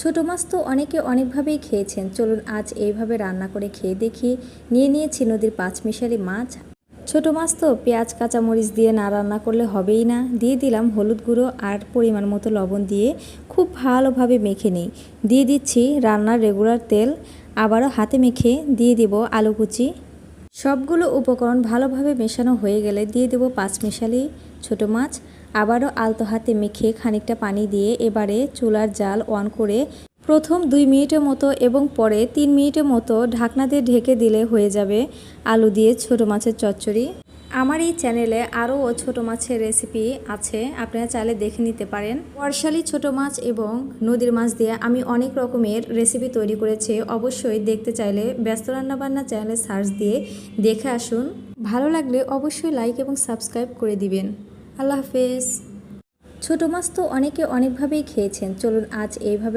ছোট মাছ তো অনেকে অনেকভাবেই খেয়েছেন, চলুন আজ এইভাবে রান্না করে খেয়ে দেখি। নিয়ে নিয়েছি নদীর পাঁচমিশালি মাছ। ছোট মাছ তো পেঁয়াজ কাঁচামরিচ দিয়ে না রান্না করলে হবেই না। দিয়ে দিলাম হলুদ গুঁড়ো আর পরিমাণ মতো লবণ দিয়ে খুব ভালোভাবে মেখে নিই। দিয়ে দিচ্ছি রান্নার রেগুলার তেল, আবারও হাতে মেখে দিয়ে দিব আলু কুচি। সবগুলো উপকরণ ভালোভাবে মেশানো হয়ে গেলে দিয়ে দেব পাঁচমিশালি ছোট মাছ। আবারও আলতো হাতে মেখে খানিকটা পানি দিয়ে এবারে চুলার জাল অন করে প্রথম 2 মিনিটের মতো এবং পরে 3 মিনিটের মতো ঢাকনা দিয়ে ঢেকে দিলে হয়ে যাবে আলু দিয়ে ছোট মাছের চচ্চড়ি। আমার এই চ্যানেলে আরও ছোট মাছের রেসিপি আছে, আপনারা চাইলে দেখে নিতে পারেন। বর্ষালি ছোট মাছ এবং নদীর মাছ দিয়ে আমি অনেক রকমের রেসিপি তৈরি করেছি, অবশ্যই দেখতে চাইলে ব্যস্ত রান্নাবান্না চ্যানেলে সার্চ দিয়ে দেখে আসুন। ভালো লাগলে অবশ্যই লাইক এবং সাবস্ক্রাইব করে দিবেন। আল্লাহ হাফেজ। ছোট মাছ তো অনেকে অনেকভাবেই খেয়েছেন, চলুন আজ এইভাবে